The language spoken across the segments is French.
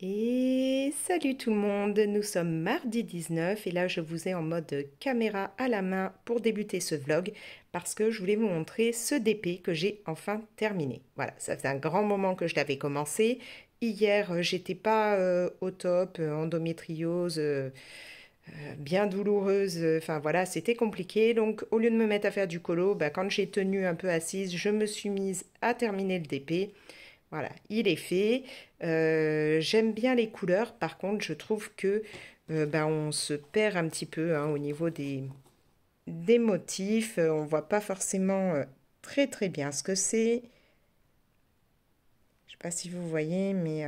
Et salut tout le monde, nous sommes mardi 19 et là je vous ai en mode caméra à la main pour débuter ce vlog parce que je voulais vous montrer ce DP que j'ai enfin terminé. Voilà, ça faisait un grand moment que je l'avais commencé. Hier, j'étais pas au top, endométriose, bien douloureuse, enfin voilà, c'était compliqué. Donc au lieu de me mettre à faire du colo, bah, quand j'ai tenu un peu assise, je me suis mise à terminer le DP. Voilà, il est fait. J'aime bien les couleurs. Par contre, je trouve que ben, on se perd un petit peu hein, au niveau des motifs. On voit pas forcément très très bien ce que c'est. Je sais pas si vous voyez, mais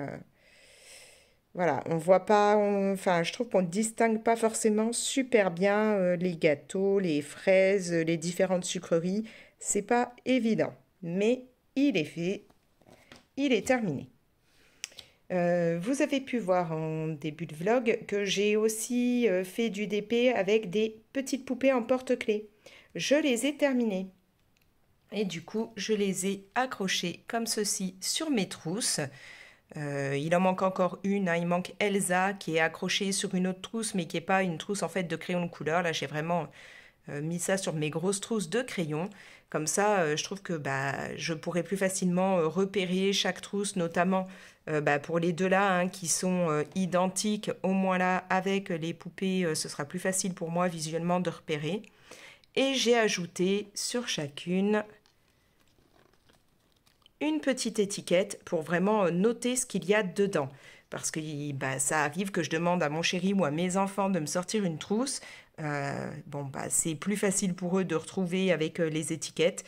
voilà, on voit pas. Enfin, je trouve qu'on distingue pas forcément super bien les gâteaux, les fraises, les différentes sucreries. C'est pas évident, mais il est fait. Il est terminé. Vous avez pu voir en début de vlog que j'ai aussi fait du DP avec des petites poupées en porte-clés. Je les ai terminées et du coup je les ai accrochées comme ceci sur mes trousses. Il en manque encore une, hein. Il manque Elsa qui est accrochée sur une autre trousse mais qui n'est pas une trousse en fait de crayon de couleur. Là j'ai vraiment mis ça sur mes grosses trousses de crayon. Comme ça, je trouve que bah, je pourrais plus facilement repérer chaque trousse, notamment bah, pour les deux là hein, qui sont identiques, au moins là avec les poupées, ce sera plus facile pour moi visuellement de repérer. Et j'ai ajouté sur chacune une petite étiquette pour vraiment noter ce qu'il y a dedans. Parce que bah, ça arrive que je demande à mon chéri ou à mes enfants de me sortir une trousse. Bon, bah, c'est plus facile pour eux de retrouver avec les étiquettes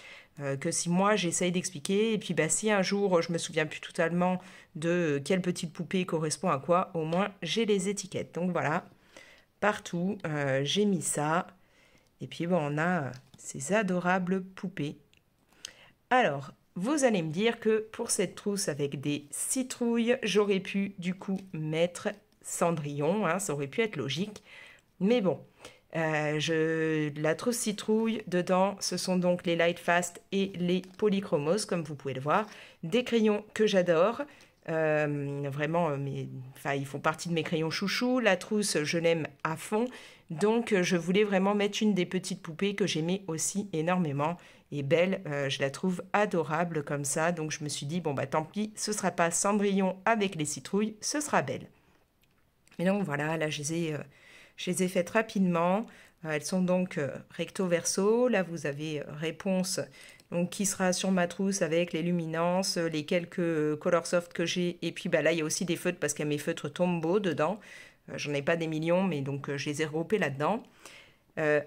que si moi j'essaye d'expliquer. Et puis bah, si un jour je me souviens plus totalement de quelle petite poupée correspond à quoi, au moins j'ai les étiquettes. Donc voilà, partout j'ai mis ça. Et puis bon, on a ces adorables poupées. Alors, vous allez me dire que pour cette trousse avec des citrouilles, j'aurais pu du coup mettre Cendrillon, hein, ça aurait pu être logique. Mais bon, la trousse citrouille, dedans, ce sont donc les Lightfast et les Polychromos, comme vous pouvez le voir. Des crayons que j'adore. Vraiment, enfin, ils font partie de mes crayons chouchous. La trousse, je l'aime à fond. Donc, je voulais vraiment mettre une des petites poupées que j'aimais aussi énormément. Et Belle, je la trouve adorable comme ça. Donc, je me suis dit, bon, bah tant pis, ce sera pas Cendrillon avec les citrouilles, ce sera Belle. Mais donc, voilà, là, je les ai faites rapidement. Elles sont donc recto verso. Là, vous avez réponse donc, qui sera sur ma trousse avec les luminances, les quelques color soft que j'ai. Et puis bah, là, il y a aussi des feutres parce qu'il y a mes feutres Tombow dedans. J'en ai pas des millions, mais donc je les ai regroupés là-dedans.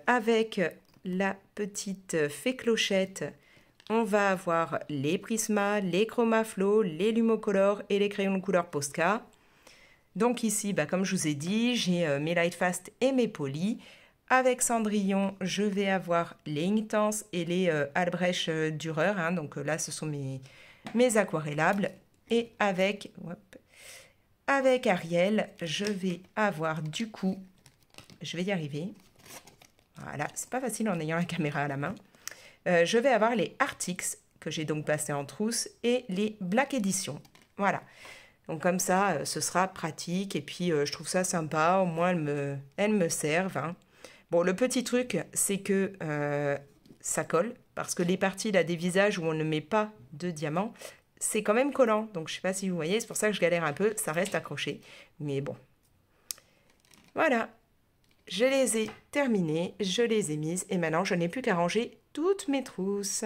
Avec la petite fée clochette, on va avoir les Prisma, les Chromaflow, les Lumocolor et les crayons de couleur Posca. Donc ici, bah, comme je vous ai dit, j'ai mes Lightfast et mes Poly. Avec Cendrillon, je vais avoir les Inktense et les Albrecht Dürer. Hein, donc là, ce sont mes aquarellables. Et avec Ariel, je vais avoir du coup, je vais y arriver. Voilà, c'est pas facile en ayant la caméra à la main. Je vais avoir les Artix, que j'ai donc passé en trousse, et les Black Edition. Voilà. Donc comme ça, ce sera pratique et puis je trouve ça sympa, au moins elles me servent. Hein. Bon, le petit truc, c'est que ça colle, parce que les parties là, des visages où on ne met pas de diamant, c'est quand même collant. Donc je ne sais pas si vous voyez, c'est pour ça que je galère un peu, ça reste accroché. Mais bon, voilà, je les ai terminées, je les ai mises et maintenant je n'ai plus qu'à ranger toutes mes trousses.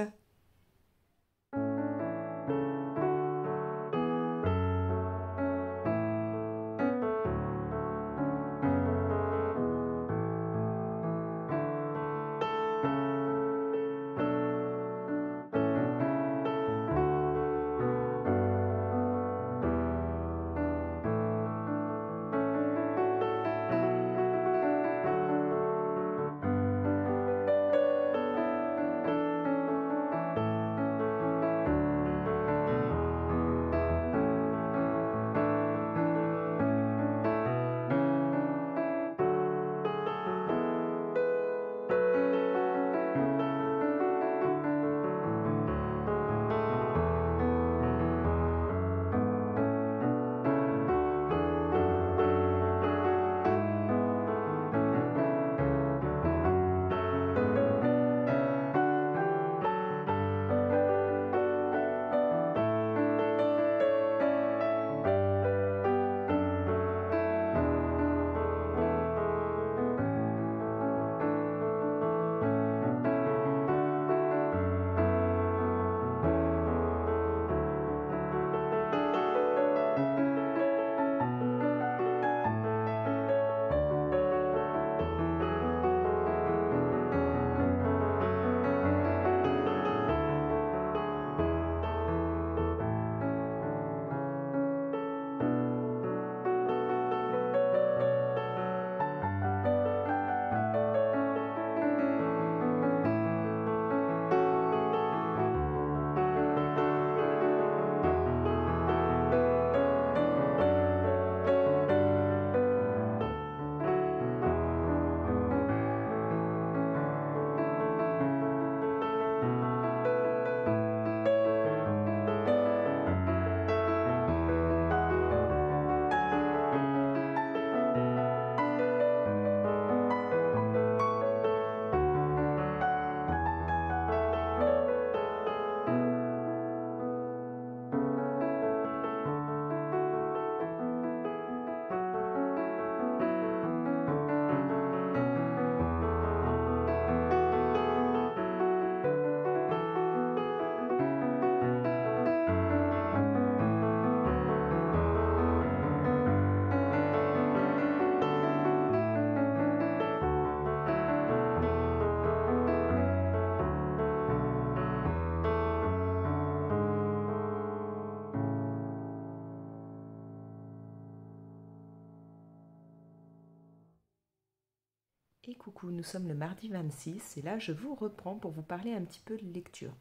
coucou, nous sommes le mardi 26 et là je vous reprends pour vous parler un petit peu de lecture.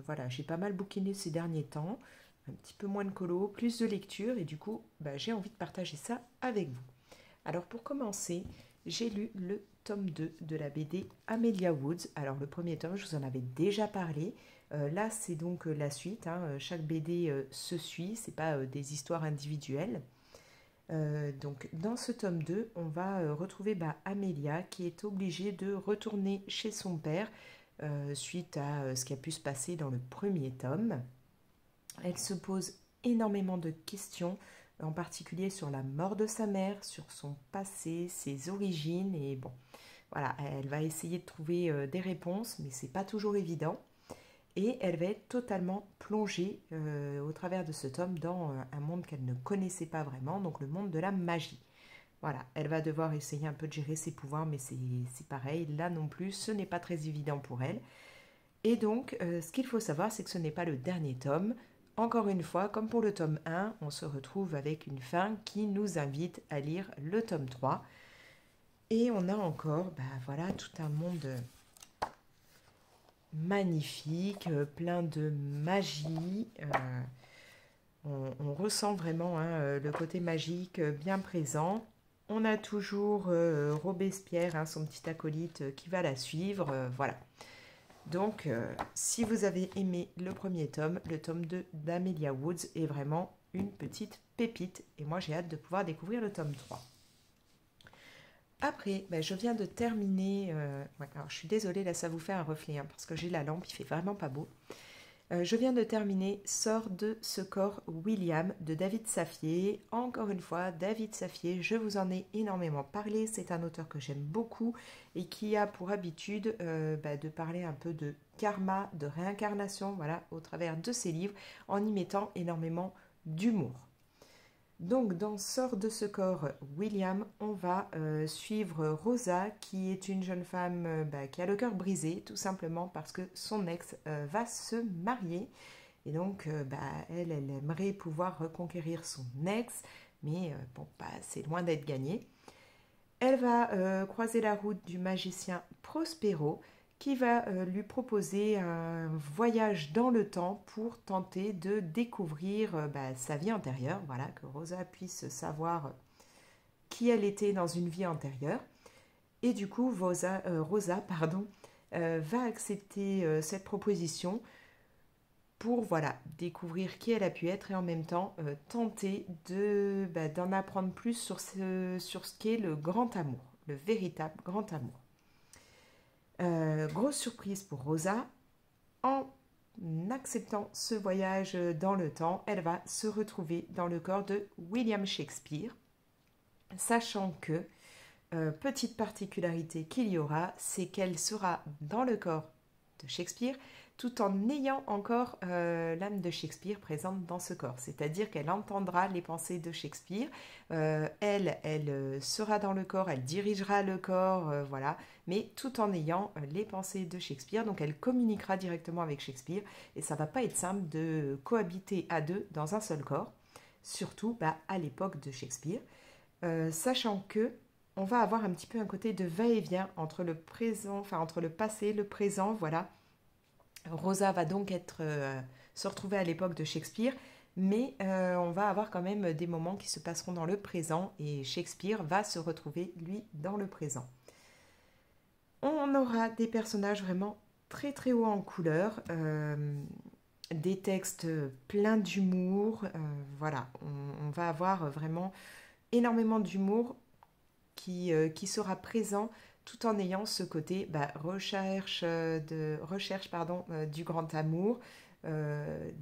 Voilà, j'ai pas mal bouquiné ces derniers temps, un petit peu moins de colo, plus de lecture et du coup j'ai envie de partager ça avec vous. Alors pour commencer, j'ai lu le tome 2 de la BD Amelia Woods. Alors le premier tome, je vous en avais déjà parlé. Là c'est donc la suite, hein. Chaque BD se suit, c'est pas des histoires individuelles. Donc dans ce tome 2, on va retrouver Amelia qui est obligée de retourner chez son père suite à ce qui a pu se passer dans le premier tome. Elle se pose énormément de questions, en particulier sur la mort de sa mère, sur son passé, ses origines et bon, voilà, elle va essayer de trouver des réponses, mais c'est pas toujours évident. Et elle va être totalement plongée au travers de ce tome dans un monde qu'elle ne connaissait pas vraiment, donc le monde de la magie. Voilà, elle va devoir essayer un peu de gérer ses pouvoirs, mais c'est pareil, là non plus, ce n'est pas très évident pour elle. Et donc, ce qu'il faut savoir, c'est que ce n'est pas le dernier tome. Encore une fois, comme pour le tome 1, on se retrouve avec une fin qui nous invite à lire le tome 3. Et on a encore, voilà, tout un monde magnifique, plein de magie. On ressent vraiment le côté magique bien présent. On a toujours Robespierre, son petit acolyte, qui va la suivre. Voilà. Donc, si vous avez aimé le premier tome, le tome 2 d'Amelia Woods est vraiment une petite pépite. Et moi, j'ai hâte de pouvoir découvrir le tome 3. Après, je viens de terminer... alors, je suis désolée, là, ça vous fait un reflet, parce que j'ai la lampe, il fait vraiment pas beau. Je viens de terminer Sort de ce corps William de David Saffier. Encore une fois, David Saffier, je vous en ai énormément parlé. C'est un auteur que j'aime beaucoup et qui a pour habitude de parler un peu de karma, de réincarnation, voilà, au travers de ses livres, en y mettant énormément d'humour. Donc, dans Sort de ce corps William, on va suivre Rosa, qui est une jeune femme qui a le cœur brisé, tout simplement parce que son ex va se marier. Et donc, elle aimerait pouvoir reconquérir son ex, mais c'est loin d'être gagné. Elle va croiser la route du magicien Prospero, qui va lui proposer un voyage dans le temps pour tenter de découvrir sa vie antérieure, voilà, que Rosa puisse savoir qui elle était dans une vie antérieure. Et du coup, Rosa va accepter cette proposition pour découvrir qui elle a pu être et en même temps tenter d'en apprendre plus sur ce qu'est le grand amour, le véritable grand amour. Grosse surprise pour Rosa, en acceptant ce voyage dans le temps, elle va se retrouver dans le corps de William Shakespeare, sachant que, petite particularité qu'il y aura, c'est qu'elle sera dans le corps de Shakespeare tout en ayant encore l'âme de Shakespeare présente dans ce corps. C'est-à-dire qu'elle entendra les pensées de Shakespeare, elle sera dans le corps, elle dirigera le corps, voilà, mais tout en ayant les pensées de Shakespeare. Donc elle communiquera directement avec Shakespeare et ça va pas être simple de cohabiter à deux dans un seul corps, surtout à l'époque de Shakespeare, sachant que on va avoir un petit peu un côté de va-et-vient entre le présent, entre le passé, le présent, voilà. Rosa va donc se retrouver à l'époque de Shakespeare, mais on va avoir quand même des moments qui se passeront dans le présent et Shakespeare va se retrouver, lui, dans le présent. On aura des personnages vraiment très très hauts en couleur, des textes pleins d'humour, voilà, on va avoir vraiment énormément d'humour qui sera présent tout en ayant ce côté recherche du grand amour,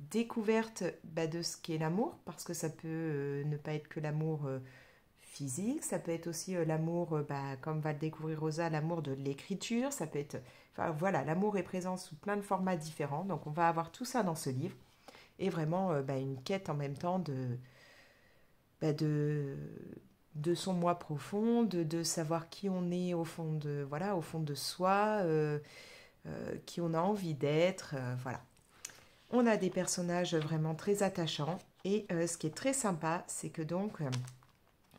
découverte de ce qu'est l'amour, parce que ça peut ne pas être que l'amour physique, ça peut être aussi l'amour, comme va le découvrir Rosa, l'amour de l'écriture, ça peut être... Enfin voilà, l'amour est présent sous plein de formats différents, donc on va avoir tout ça dans ce livre, et vraiment une quête en même temps de son moi profond, de savoir qui on est au fond de soi, qui on a envie d'être, voilà. On a des personnages vraiment très attachants et ce qui est très sympa, c'est que donc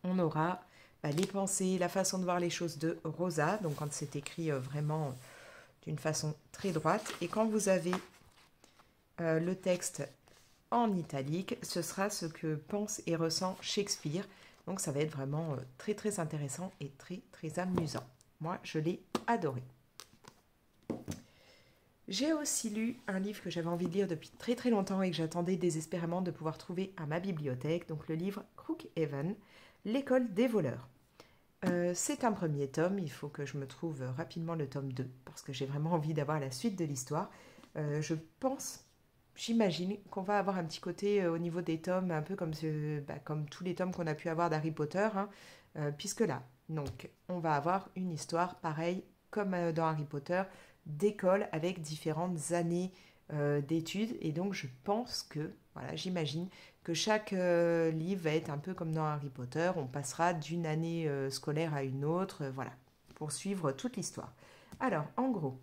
on aura les pensées, la façon de voir les choses de Rosa, donc quand c'est écrit vraiment d'une façon très droite. Et quand vous avez le texte en italique, ce sera ce que pense et ressent Shakespeare. Donc ça va être vraiment très très intéressant et très très amusant. Moi, je l'ai adoré. J'ai aussi lu un livre que j'avais envie de lire depuis très très longtemps et que j'attendais désespérément de pouvoir trouver à ma bibliothèque. Donc le livre Crookhaven, l'école des voleurs. C'est un premier tome, il faut que je me trouve rapidement le tome 2 parce que j'ai vraiment envie d'avoir la suite de l'histoire. Je pense, j'imagine qu'on va avoir un petit côté au niveau des tomes, un peu comme, comme tous les tomes qu'on a pu avoir d'Harry Potter, hein, puisque là, donc, on va avoir une histoire pareille comme dans Harry Potter, d'école avec différentes années d'études. Et donc, je pense que, voilà, j'imagine que chaque livre va être un peu comme dans Harry Potter. On passera d'une année scolaire à une autre, voilà, pour suivre toute l'histoire. Alors, en gros,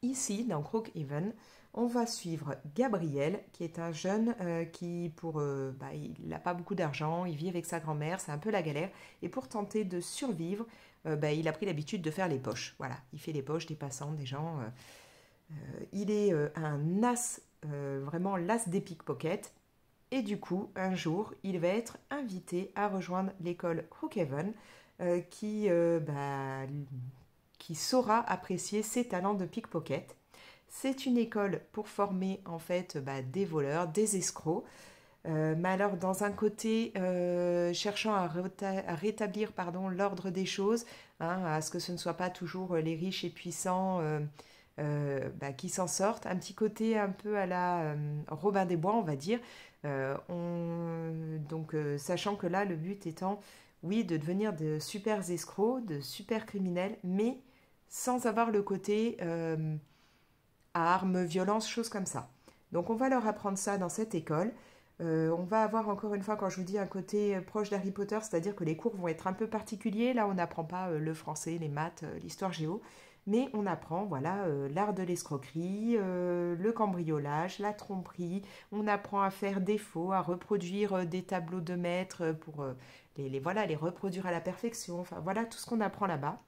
ici, dans Crookhaven, on va suivre Gabriel, qui est un jeune qui, il n'a pas beaucoup d'argent, il vit avec sa grand-mère, c'est un peu la galère. Et pour tenter de survivre, il a pris l'habitude de faire les poches. Voilà, il fait les poches des passants, des gens. Il est un as, vraiment l'as des pickpockets. Et du coup, un jour, il va être invité à rejoindre l'école Crookhaven, qui saura apprécier ses talents de pickpocket. C'est une école pour former en fait des voleurs, des escrocs. Mais alors dans un côté cherchant à rétablir l'ordre des choses, hein, à ce que ce ne soit pas toujours les riches et puissants qui s'en sortent. Un petit côté un peu à la Robin des Bois, on va dire. Sachant que là, le but étant, oui, de devenir de super escrocs, de super criminels, mais sans avoir le côté armes, violence, choses comme ça. Donc on va leur apprendre ça dans cette école. On va avoir encore une fois, quand je vous dis un côté proche d'Harry Potter, c'est-à-dire que les cours vont être un peu particuliers. Là, on n'apprend pas le français, les maths, l'histoire géo, mais on apprend voilà l'art de l'escroquerie, le cambriolage, la tromperie. On apprend à faire des faux, à reproduire des tableaux de maître pour les reproduire à la perfection. Enfin voilà tout ce qu'on apprend là-bas.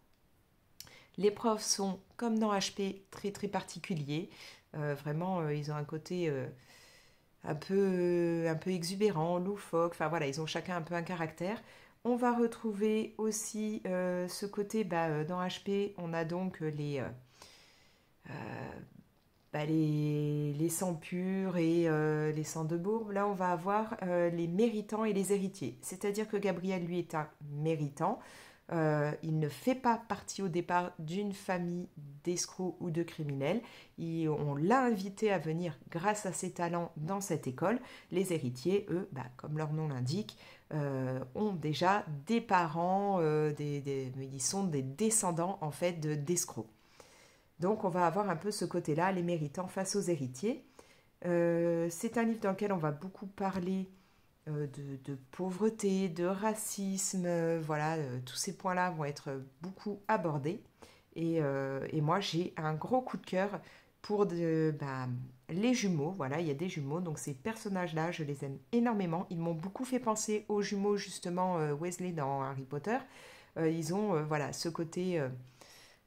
Les profs sont, comme dans HP, très très particuliers. Vraiment, ils ont un côté un peu exubérant, loufoque. Enfin voilà, ils ont chacun un peu un caractère. On va retrouver aussi ce côté, dans HP, on a donc les sangs purs et les sangs de bourbe. Là, on va avoir les méritants et les héritiers. C'est-à-dire que Gabriel, lui, est un méritant. Il ne fait pas partie au départ d'une famille d'escrocs ou de criminels. On l'a invité à venir grâce à ses talents dans cette école. Les héritiers, eux, comme leur nom l'indique, ont déjà des parents, ils sont des descendants en fait d'escrocs. Donc on va avoir un peu ce côté-là, les méritants face aux héritiers. C'est un livre dans lequel on va beaucoup parler de pauvreté, de racisme, tous ces points-là vont être beaucoup abordés. Et moi, j'ai un gros coup de cœur pour les jumeaux. Voilà, il y a des jumeaux, donc ces personnages-là, je les aime énormément. Ils m'ont beaucoup fait penser aux jumeaux, justement, Weasley dans Harry Potter. Ils ont ce côté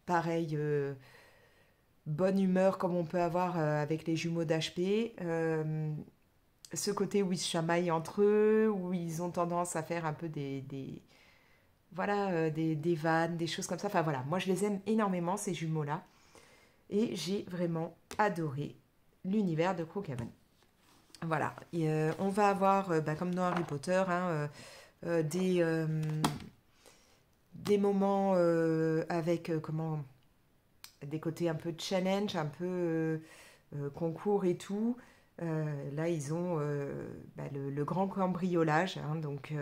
pareil, bonne humeur comme on peut avoir avec les jumeaux d'HP. Ce côté où ils se chamaillent entre eux, où ils ont tendance à faire un peu des vannes, des choses comme ça. Enfin voilà, moi je les aime énormément, ces jumeaux-là. Et j'ai vraiment adoré l'univers de Crookhaven. Voilà, on va avoir, comme dans Harry Potter, hein, des moments avec des côtés un peu challenge, un peu concours et tout. Là, ils ont le grand cambriolage, hein, donc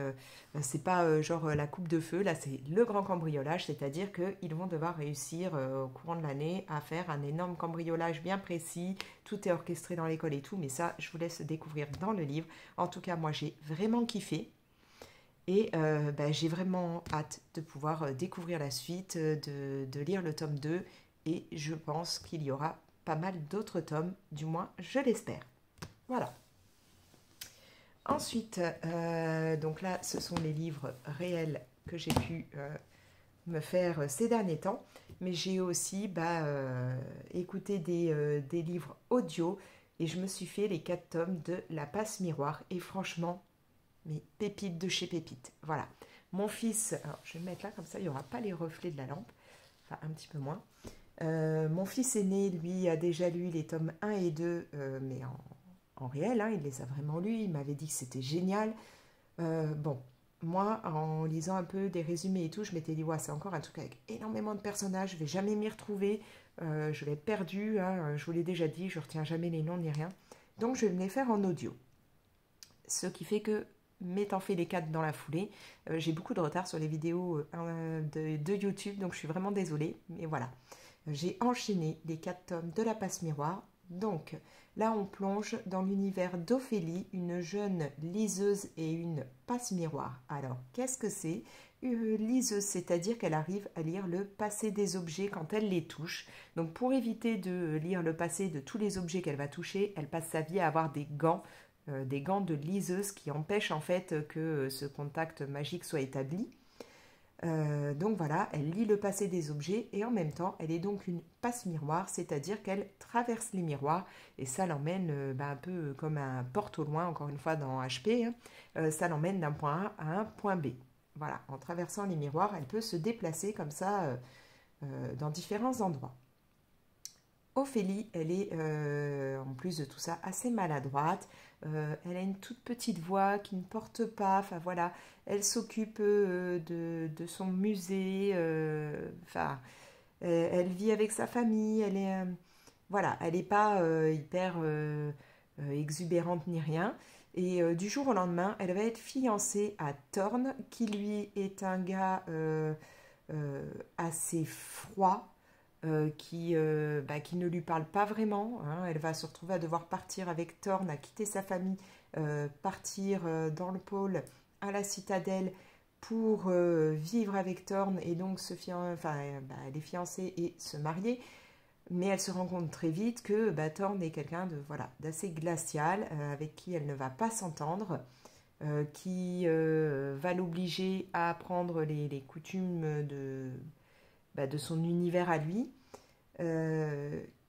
c'est pas genre la coupe de feu, là c'est le grand cambriolage, c'est-à-dire qu'ils vont devoir réussir au courant de l'année à faire un énorme cambriolage bien précis, tout est orchestré dans l'école et tout, mais ça je vous laisse découvrir dans le livre. En tout cas, moi j'ai vraiment kiffé et j'ai vraiment hâte de pouvoir découvrir la suite, de lire le tome 2 et je pense qu'il y aura pas mal d'autres tomes, du moins je l'espère. Voilà. Ensuite, donc là, ce sont les livres réels que j'ai pu me faire ces derniers temps. Mais j'ai aussi écouté des livres audio et je me suis fait les 4 tomes de La Passe Miroir. Et franchement, mais pépite de chez pépite. Voilà. Mon fils, alors je vais me mettre là comme ça, il n'y aura pas les reflets de la lampe. Enfin, un petit peu moins. Mon fils aîné, lui, a déjà lu les tomes 1 et 2, mais en réel, hein, il les a vraiment lus. Il m'avait dit que c'était génial. Bon, moi, en lisant un peu des résumés et tout, je m'étais dit, ouais, c'est encore un truc avec énormément de personnages, je vais jamais m'y retrouver, je vais être perdue, hein, je vous l'ai déjà dit, je retiens jamais les noms ni rien. Donc, je vais me les faire en audio. Ce qui fait que, m'étant fait les 4 dans la foulée, j'ai beaucoup de retard sur les vidéos de YouTube, donc je suis vraiment désolée, mais voilà. J'ai enchaîné les 4 tomes de La Passe Miroir. Donc là, on plonge dans l'univers d'Ophélie, une jeune liseuse et une passe-miroir. Alors, qu'est-ce que c'est? Une liseuse, c'est-à-dire qu'elle arrive à lire le passé des objets quand elle les touche. Donc, pour éviter de lire le passé de tous les objets qu'elle va toucher, elle passe sa vie à avoir des gants de liseuse qui empêchent en fait que ce contact magique soit établi. Donc voilà, elle lit le passé des objets et en même temps, elle est donc une passe-miroir, c'est-à-dire qu'elle traverse les miroirs et ça l'emmène un peu comme un porte au loin, encore une fois dans HP, hein, ça l'emmène d'un point A à un point B. Voilà, en traversant les miroirs, elle peut se déplacer comme ça dans différents endroits. Ophélie, elle est en plus de tout ça assez maladroite. Elle a une toute petite voix qui ne porte pas. Enfin voilà, elle s'occupe de son musée. Elle vit avec sa famille. Elle est voilà, elle n'est pas hyper exubérante ni rien. Et du jour au lendemain, elle va être fiancée à Thorn, qui lui est un gars assez froid qui ne lui parle pas vraiment. Hein. Elle va se retrouver à devoir partir avec Thorn, à quitter sa famille, partir dans le pôle à la citadelle pour vivre avec Thorn et donc elle est fiancée et se marier. Mais elle se rend compte très vite que Thorn est quelqu'un d'assez glacial, avec qui elle ne va pas s'entendre, qui va l'obliger à apprendre les coutumes de son univers à lui,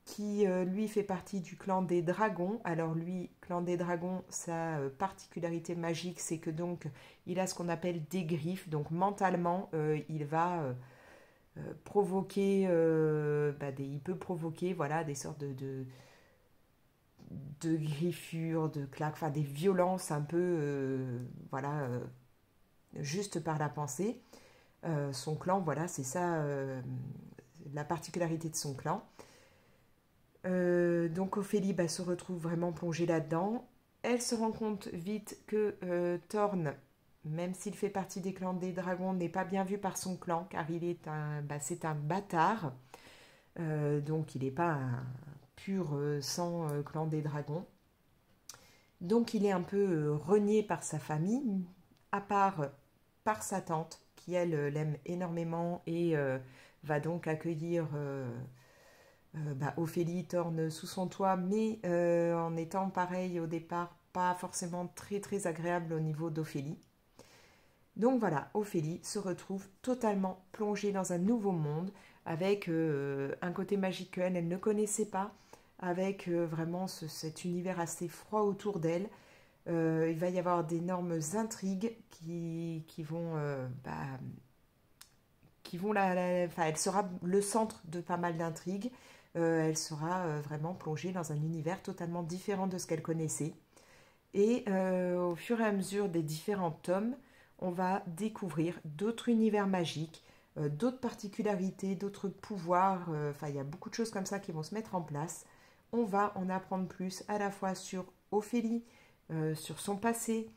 qui lui fait partie du clan des dragons. Alors lui, clan des dragons, sa particularité magique, c'est que donc il a ce qu'on appelle des griffes. Donc mentalement, il va provoquer, il peut provoquer des sortes de griffures, de claques, enfin des violences un peu, juste par la pensée. Son clan, voilà, c'est ça la particularité de son clan. Donc Ophélie se retrouve vraiment plongée là-dedans. Elle se rend compte vite que Thorn, même s'il fait partie des clans des dragons, n'est pas bien vu par son clan, car c'est un bâtard. Donc il n'est pas un pur sang clan des dragons. Donc il est un peu renié par sa famille, à part par sa tante, qui elle l'aime énormément et va donc accueillir Ophélie Thorn sous son toit, mais en étant pareil au départ, pas forcément très très agréable au niveau d'Ophélie. Donc voilà, Ophélie se retrouve totalement plongée dans un nouveau monde, avec un côté magique qu'elle ne connaissait pas, avec vraiment cet univers assez froid autour d'elle. Il va y avoir d'énormes intrigues qui vont elle sera le centre de pas mal d'intrigues. Elle sera vraiment plongée dans un univers totalement différent de ce qu'elle connaissait. Et au fur et à mesure des différents tomes, on va découvrir d'autres univers magiques, d'autres particularités, d'autres pouvoirs. Il y a beaucoup de choses comme ça qui vont se mettre en place. On va en apprendre plus à la fois sur Ophélie, sur son passé.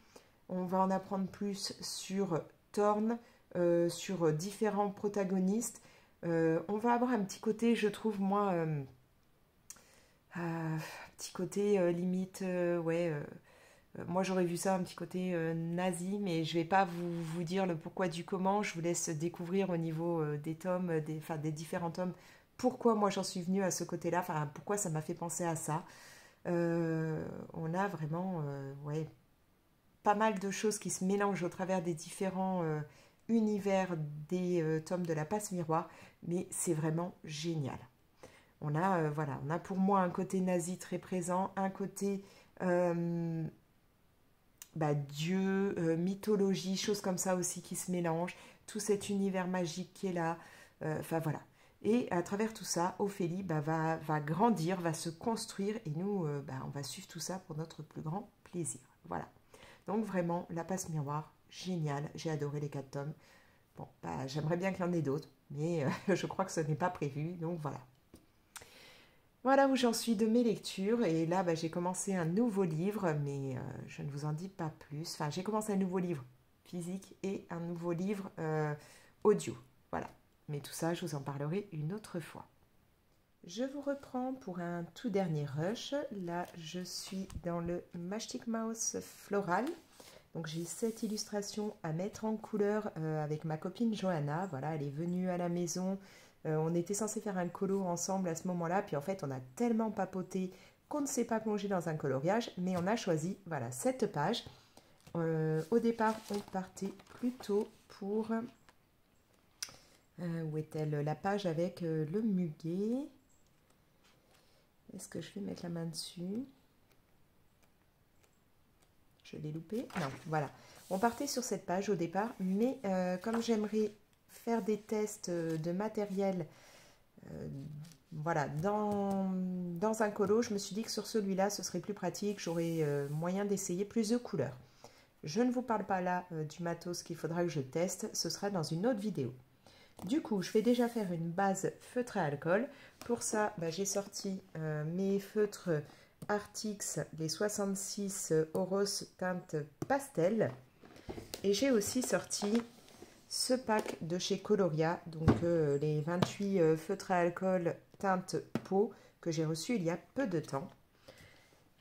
On va en apprendre plus sur Thorn, sur différents protagonistes. On va avoir un petit côté, je trouve, moi, petit côté limite, moi j'aurais vu ça un petit côté nazi, mais je vais pas vous dire le pourquoi du comment. Je vous laisse découvrir au niveau des tomes, des différents tomes, pourquoi moi j'en suis venue à ce côté-là, pourquoi ça m'a fait penser à ça. On a vraiment pas mal de choses qui se mélangent au travers des différents univers des tomes de la passe miroir, mais c'est vraiment génial. On a, voilà, on a pour moi un côté nazi très présent, un côté Dieu, mythologie, choses comme ça aussi qui se mélangent, tout cet univers magique qui est là, enfin voilà. Et à travers tout ça, Ophélie va grandir, va se construire et nous, on va suivre tout ça pour notre plus grand plaisir. Voilà. Donc vraiment, la passe miroir, génial, j'ai adoré les 4 tomes. Bon, j'aimerais bien qu'il y en ait d'autres, mais je crois que ce n'est pas prévu, donc voilà. Voilà où j'en suis de mes lectures. Et là, j'ai commencé un nouveau livre, mais je ne vous en dis pas plus. Enfin, j'ai commencé un nouveau livre physique et un nouveau livre audio. Voilà. Mais tout ça, je vous en parlerai une autre fois. Je vous reprends pour un tout dernier rush. Là, je suis dans le Mastic Mouse Floral. Donc, j'ai cette illustration à mettre en couleur avec ma copine Johanna. Voilà, elle est venue à la maison. On était censé faire un colo ensemble à ce moment-là, puis en fait on a tellement papoté qu'on ne s'est pas plongé dans un coloriage, mais on a choisi voilà, cette page. Au départ on partait plutôt pour... où est-elle? La page avec le muguet. Est-ce que je vais mettre la main dessus? Je l'ai loupé? Non, voilà. On partait sur cette page au départ, mais comme j'aimerais faire des tests de matériel voilà, dans un colo, je me suis dit que sur celui-là, ce serait plus pratique, j'aurais moyen d'essayer plus de couleurs. Je ne vous parle pas là du matos qu'il faudra que je teste, ce sera dans une autre vidéo. Du coup, je vais déjà faire une base feutre à alcool. Pour ça, j'ai sorti mes feutres Artix, les 66 Oros teinte pastel. Et j'ai aussi sorti ce pack de chez Coloria, donc les 28 feutres à alcool teinte peau que j'ai reçu il y a peu de temps.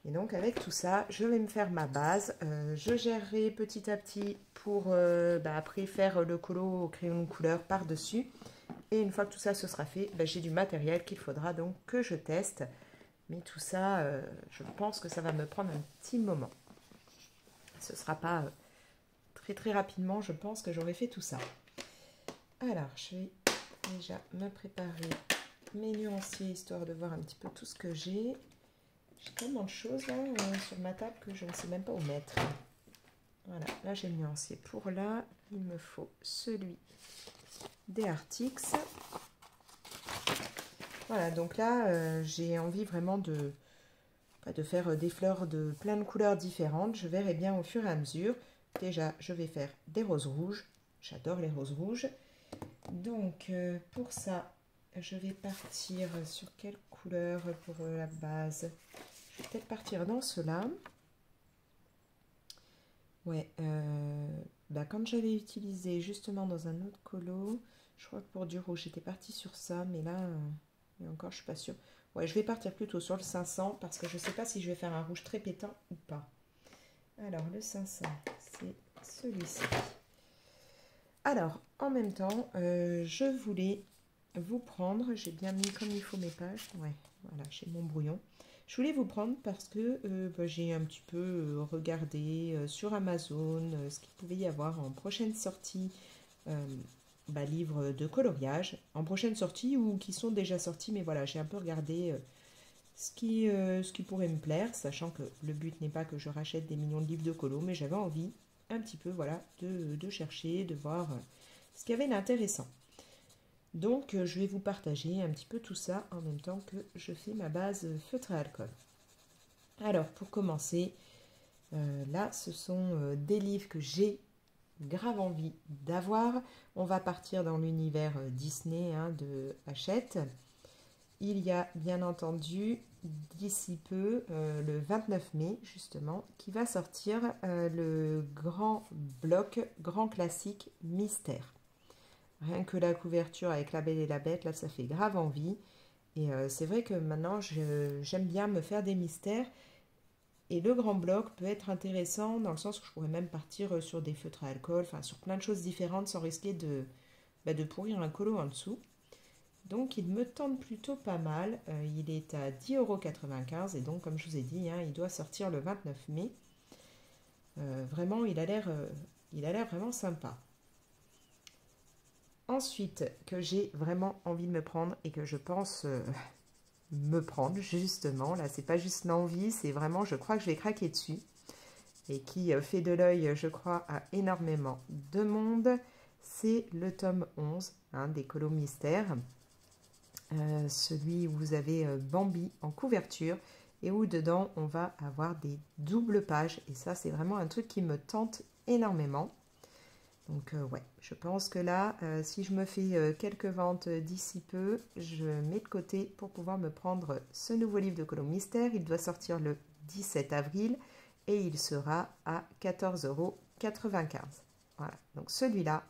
Et donc avec tout ça, je vais me faire ma base. Je gérerai petit à petit pour après faire le colo au crayon de couleur par-dessus. Et une fois que tout ça se sera fait, j'ai du matériel qu'il faudra donc que je teste. Mais tout ça, je pense que ça va me prendre un petit moment. Ce ne sera pas très rapidement, je pense que j'aurai fait tout ça. Alors, je vais déjà me préparer mes nuanciers, histoire de voir un petit peu tout ce que j'ai. J'ai tellement de choses là, sur ma table que je ne sais même pas où mettre. Voilà, là j'ai le nuancier pour là. Il me faut celui des Artix. Voilà, donc là, j'ai envie vraiment de faire des fleurs de plein de couleurs différentes. Je verrai bien au fur et à mesure. Déjà, je vais faire des roses rouges. J'adore les roses rouges. Donc, pour ça, je vais partir sur quelle couleur pour la base? Je vais peut-être partir dans cela. Ouais, comme j'avais utilisé justement dans un autre colo, je crois que pour du rouge, j'étais partie sur ça, mais là, et encore, je suis pas sûre. Ouais, je vais partir plutôt sur le 500 parce que je ne sais pas si je vais faire un rouge très pétant ou pas. Alors, le 500, c'est celui-ci. Alors, en même temps, je voulais vous prendre, j'ai bien mis comme il faut mes pages, ouais, voilà, j'ai mon brouillon. Je voulais vous prendre parce que j'ai un petit peu regardé sur Amazon ce qu'il pouvait y avoir en prochaine sortie, livres de coloriage, en prochaine sortie ou qui sont déjà sortis, mais voilà, j'ai un peu regardé ce qui pourrait me plaire, sachant que le but n'est pas que je rachète des millions de livres de colo, mais j'avais envie un petit peu voilà, de chercher, de voir ce qu'il y avait d'intéressant. Donc je vais vous partager un petit peu tout ça en même temps que je fais ma base feutre à alcool. Alors pour commencer, là ce sont des livres que j'ai grave envie d'avoir. On va partir dans l'univers Disney de Hachette. Il y a bien entendu d'ici peu, le 29 mai justement, qui va sortir le grand bloc, grand classique mystère. Rien que la couverture avec La Belle et la Bête, là ça fait grave envie. Et c'est vrai que maintenant j'aime bien me faire des mystères. Et le grand bloc peut être intéressant dans le sens où je pourrais même partir sur des feutres à alcool, enfin sur plein de choses différentes sans risquer de pourrir un colo en dessous. Donc il me tente plutôt pas mal. Il est à 10,95 € et donc comme je vous ai dit, il doit sortir le 29 mai. Vraiment, il a l'air vraiment sympa. ensuite, que j'ai vraiment envie de me prendre et que je pense me prendre, justement, là, c'est pas juste l'envie, c'est vraiment, je crois que je vais craquer dessus, et qui fait de l'œil, je crois, à énormément de monde, c'est le tome 11 hein, des Colos Mystères. Celui où vous avez Bambi en couverture et où dedans on va avoir des doubles pages et ça c'est vraiment un truc qui me tente énormément. Donc ouais, je pense que là, si je me fais quelques ventes d'ici peu, je mets de côté pour pouvoir me prendre ce nouveau livre de Colos Mystères. Il doit sortir le 17 avril et il sera à 14,95 €. Voilà, donc celui-là,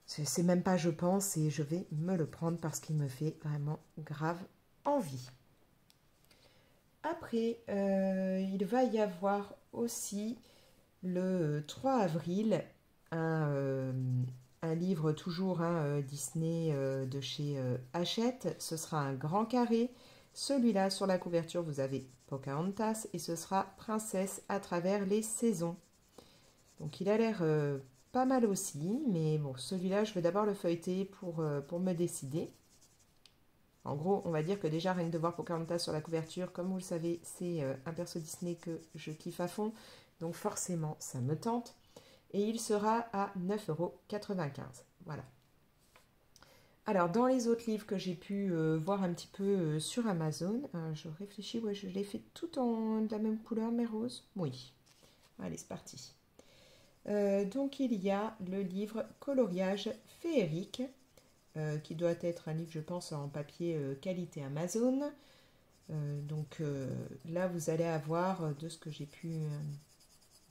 c'est même pas je pense et je vais me le prendre parce qu'il me fait vraiment grave envie. Après, il va y avoir aussi le 3 avril un livre toujours Disney de chez Hachette. Ce sera un grand carré. Celui-là, sur la couverture, vous avez Pocahontas et ce sera Princesse à travers les saisons. Donc il a l'air pas mal aussi, mais bon, celui-là, je vais d'abord le feuilleter pour me décider. En gros, on va dire que déjà, rien que de voir Pocahontas sur la couverture, comme vous le savez, c'est un perso Disney que je kiffe à fond. Donc forcément, ça me tente. Et il sera à 9,95 €. Voilà. Alors, dans les autres livres que j'ai pu voir un petit peu sur Amazon, je réfléchis, ouais, je l'ai fait tout de la même couleur, mais rose. Oui. Allez, c'est parti. Donc, il y a le livre Coloriage féerique, qui doit être un livre, je pense, en papier qualité Amazon. Donc là, vous allez avoir, de ce que j'ai pu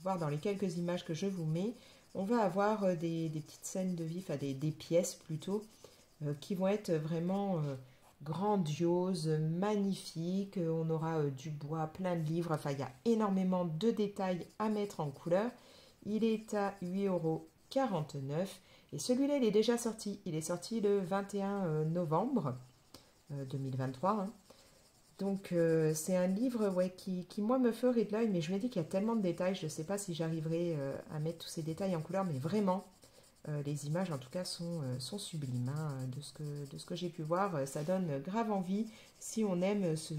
voir dans les quelques images que je vous mets, on va avoir des petites scènes de vie, enfin des pièces plutôt, qui vont être vraiment grandioses, magnifiques. On aura du bois, plein de livres, enfin il y a énormément de détails à mettre en couleur. Il est à 8,49 € et celui-là il est déjà sorti. Il est sorti le 21 novembre 2023. Hein. Donc c'est un livre ouais, qui moi me ferait de l'œil, mais je me dis qu'il y a tellement de détails, je ne sais pas si j'arriverai à mettre tous ces détails en couleur, mais vraiment, les images en tout cas sont sublimes. Hein, de ce que j'ai pu voir, ça donne grave envie si on aime ce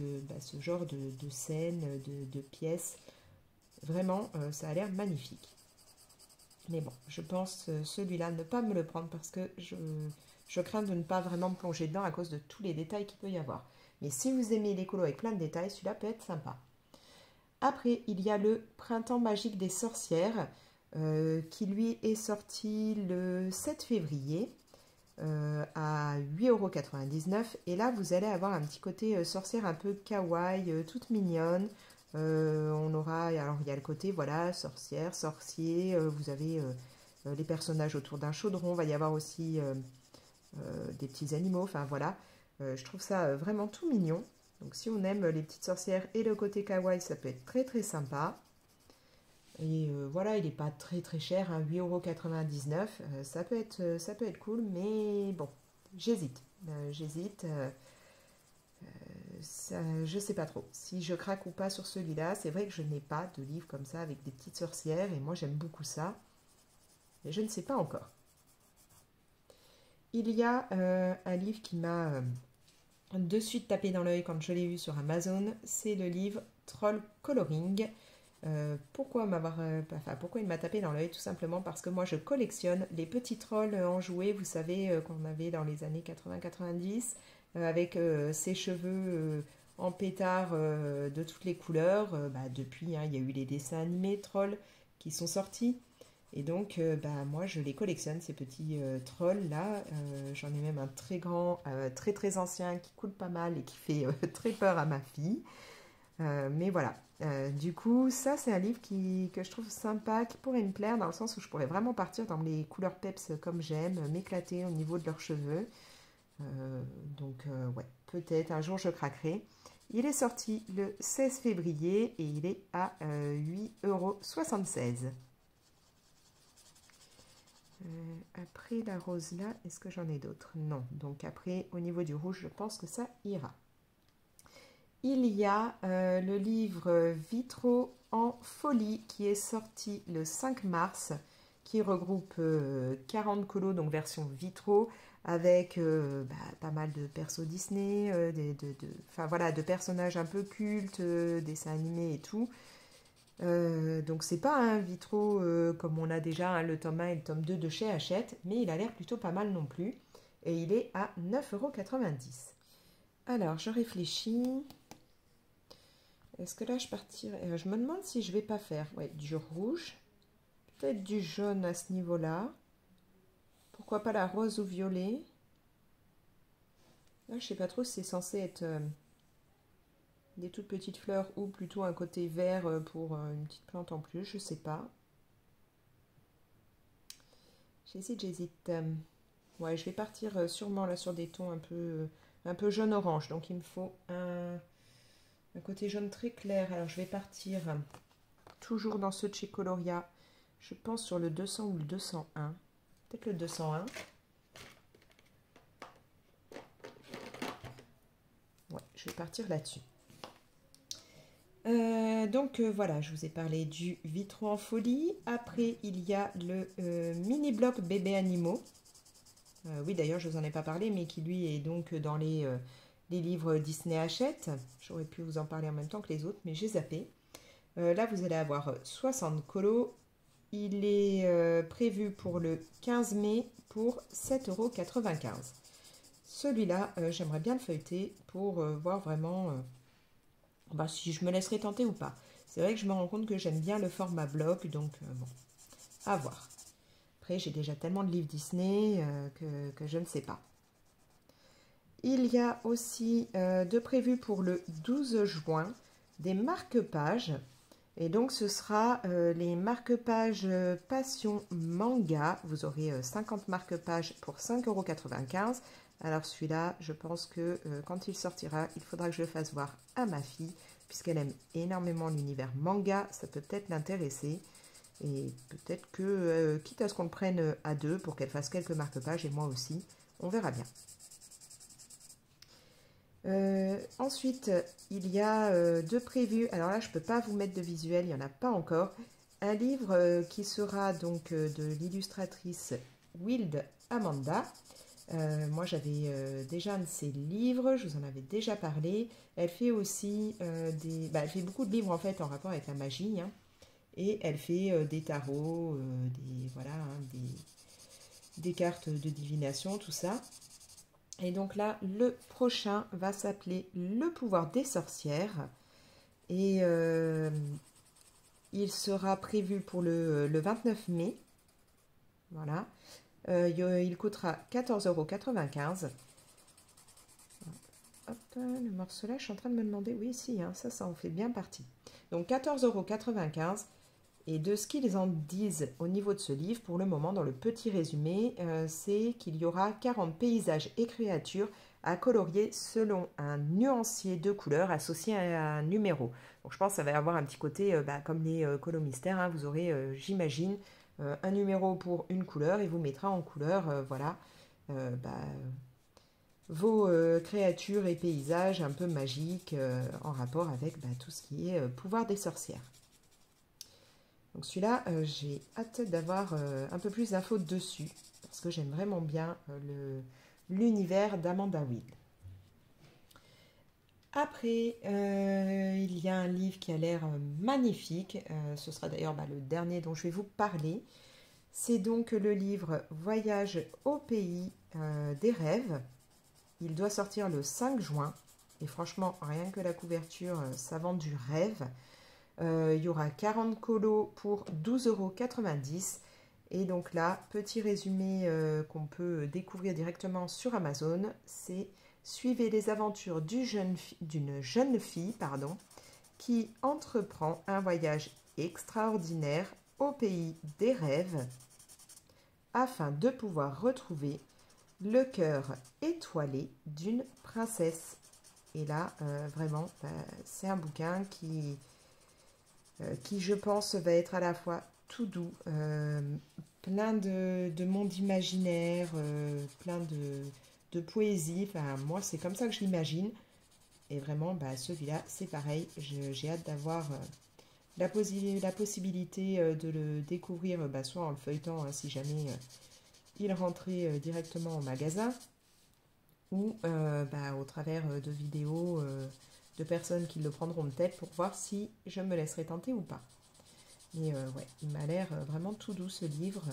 genre de scènes, de pièces. Vraiment, ça a l'air magnifique. Mais bon, je pense celui-là ne pas me le prendre parce que je crains de ne pas vraiment me plonger dedans à cause de tous les détails qu'il peut y avoir. Mais si vous aimez les colos avec plein de détails, celui-là peut être sympa. Après, il y a le Printemps magique des sorcières qui lui est sorti le 7 février à 8,99 €. Et là, vous allez avoir un petit côté sorcière un peu kawaii, toute mignonne. On aura, alors il y a le côté, voilà, sorcière, sorcier, vous avez les personnages autour d'un chaudron, il va y avoir aussi des petits animaux, enfin voilà. Je trouve ça vraiment tout mignon. Donc si on aime les petites sorcières et le côté kawaii, ça peut être très très sympa. Et voilà, il n'est pas très très cher, hein, 8,99 €. Ça peut être cool, mais bon, j'hésite. Je sais pas trop. Si je craque ou pas sur celui-là, c'est vrai que je n'ai pas de livre comme ça avec des petites sorcières et moi j'aime beaucoup ça. Mais je ne sais pas encore. Il y a un livre qui m'a de suite tapé dans l'œil quand je l'ai vu sur Amazon. C'est le livre Troll Coloring. Pourquoi il m'a tapé dans l'œil? Tout simplement parce que moi je collectionne les petits trolls en jouets, vous savez, qu'on avait dans les années 80-90, avec ses cheveux en pétard de toutes les couleurs. Depuis, hein, il y a eu les dessins animés trolls qui sont sortis. Et donc, moi, je les collectionne, ces petits trolls-là. J'en ai même un très grand, très très ancien, qui coûte pas mal et qui fait très peur à ma fille. Mais voilà. Du coup, ça, c'est un livre que je trouve sympa, qui pourrait me plaire, dans le sens où je pourrais vraiment partir dans les couleurs peps comme j'aime, m'éclater au niveau de leurs cheveux. Ouais, peut-être un jour je craquerai. Il est sorti le 16 février et il est à 8,76 €. Après la rose là, est-ce que j'en ai d'autres? Non. Donc après, au niveau du rouge, je pense que ça ira. Il y a le livre Vitraux en folie qui est sorti le 5 mars, qui regroupe 40 colos, donc version vitraux, avec pas mal de persos Disney, enfin, voilà, de personnages un peu cultes, dessins animés et tout. Donc c'est pas un vitraux comme on a déjà hein, le tome 1 et le tome 2 de chez Hachette, mais il a l'air plutôt pas mal non plus. Et il est à 9,90 €. Alors je réfléchis. Est-ce que là je partirais... je me demande si je vais pas faire du rouge, peut-être du jaune à ce niveau-là. Pourquoi pas la rose ou violet? Là je sais pas trop si c'est censé être des toutes petites fleurs ou plutôt un côté vert pour une petite plante en plus, je sais pas. J'hésite. Ouais, je vais partir sûrement là sur des tons un peu jaune-orange. Donc il me faut un côté jaune très clair. Alors je vais partir toujours dans ce de chez Coloria. Je pense sur le 200 ou le 201. Peut-être le 201. Ouais, je vais partir là-dessus. Donc voilà, je vous ai parlé du Vitraux en folie. Après, il y a le mini-bloc bébé animaux. Oui, d'ailleurs, je ne vous en ai pas parlé, mais qui lui est donc dans les livres Disney Hachette. J'aurais pu vous en parler en même temps que les autres, mais j'ai zappé. Là, vous allez avoir 60 colos. Il est prévu pour le 15 mai pour 7,95 €. Celui-là, j'aimerais bien le feuilleter pour voir vraiment si je me laisserai tenter ou pas. C'est vrai que je me rends compte que j'aime bien le format bloc, donc bon, à voir. Après, j'ai déjà tellement de livres Disney que je ne sais pas. Il y a aussi de prévu pour le 12 juin des marque-pages. Et donc, ce sera les marque-pages Passion Manga. Vous aurez 50 marque-pages pour 5,95 €. Alors, celui-là, je pense que quand il sortira, il faudra que je le fasse voir à ma fille, puisqu'elle aime énormément l'univers manga. Ça peut peut-être l'intéresser. Et peut-être que, quitte à ce qu'on le prenne à deux pour qu'elle fasse quelques marque-pages, et moi aussi, on verra bien. Ensuite, il y a de prévu, alors là je ne peux pas vous mettre de visuel, il n'y en a pas encore, un livre qui sera donc de l'illustratrice Wild Amanda. Moi j'avais déjà un de ses livres, je vous en avais déjà parlé. Elle fait aussi elle fait beaucoup de livres en fait en rapport avec la magie, hein. Et elle fait des tarots, des cartes de divination, tout ça. Et donc là, le prochain va s'appeler Le pouvoir des sorcières. Et il sera prévu pour le 29 mai. Voilà. Il coûtera 14,95 €. Hop, le morceau-là, je suis en train de me demander... Oui, si, hein, ça en fait bien partie. Donc 14,95 €. Et de ce qu'ils en disent au niveau de ce livre, pour le moment, dans le petit résumé, c'est qu'il y aura 40 paysages et créatures à colorier selon un nuancier de couleurs associé à un numéro. Donc je pense que ça va avoir un petit côté comme les colos mystères, hein. Vous aurez, j'imagine, un numéro pour une couleur et vous mettra en couleur, vos créatures et paysages un peu magiques en rapport avec tout ce qui est pouvoir des sorcières. Donc celui-là, j'ai hâte d'avoir un peu plus d'infos dessus, parce que j'aime vraiment bien l'univers d'Amanda Wild. Après, il y a un livre qui a l'air magnifique, ce sera d'ailleurs le dernier dont je vais vous parler. C'est donc le livre Voyage au pays des rêves. Il doit sortir le 5 juin, et franchement, rien que la couverture, ça vend du rêve. Il y aura 40 colos pour 12,90 €. Et donc là, petit résumé qu'on peut découvrir directement sur Amazon, c'est suivez les aventures d'une jeune fille qui entreprend un voyage extraordinaire au pays des rêves afin de pouvoir retrouver le cœur étoilé d'une princesse. Et là, vraiment, c'est un bouquin qui, je pense, va être à la fois tout doux, plein de monde imaginaire, plein de poésie. Enfin, moi, c'est comme ça que je l'imagine. Et vraiment, celui-là, c'est pareil. J'ai hâte la possibilité de le découvrir soit en le feuilletant, hein, si jamais il rentrait directement au magasin, ou au travers de vidéos de personnes qui le prendront de tête pour voir si je me laisserai tenter ou pas. Mais ouais, il m'a l'air vraiment tout doux ce livre.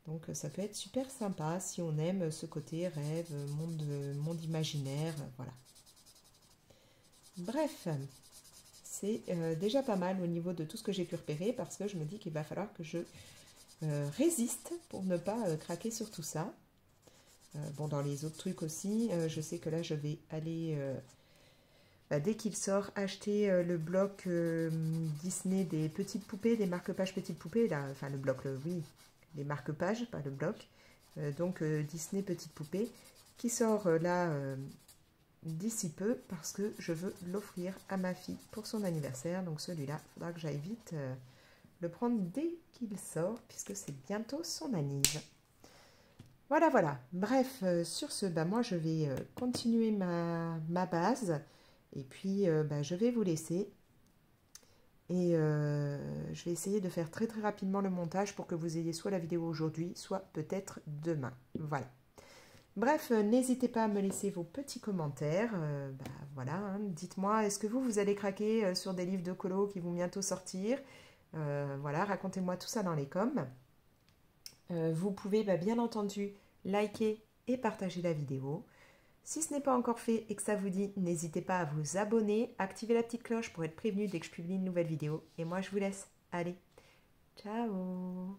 Donc ça peut être super sympa si on aime ce côté rêve, monde imaginaire, voilà. Bref, c'est déjà pas mal au niveau de tout ce que j'ai pu repérer parce que je me dis qu'il va falloir que je résiste pour ne pas craquer sur tout ça. Bon, dans les autres trucs aussi, je sais que là je vais aller, dès qu'il sort, acheter le bloc Disney des petites poupées, des marque-pages petites poupées, là, enfin le bloc, oui, les marque-pages, pas le bloc. Donc Disney petites poupées, qui sort là d'ici peu parce que je veux l'offrir à ma fille pour son anniversaire. Donc celui-là, il faudra que j'aille vite le prendre dès qu'il sort puisque c'est bientôt son anniv. Voilà, voilà. Bref, sur ce, moi je vais continuer ma base et puis je vais vous laisser. Et je vais essayer de faire très très rapidement le montage pour que vous ayez soit la vidéo aujourd'hui, soit peut-être demain. Voilà. Bref, n'hésitez pas à me laisser vos petits commentaires. Voilà, hein. Dites-moi, est-ce que vous allez craquer sur des livres de colo qui vont bientôt sortir? Voilà, racontez-moi tout ça dans les coms. Vous pouvez bien entendu liker et partager la vidéo. Si ce n'est pas encore fait et que ça vous dit, n'hésitez pas à vous abonner, activer la petite cloche pour être prévenu dès que je publie une nouvelle vidéo. Et moi, je vous laisse. Allez, ciao!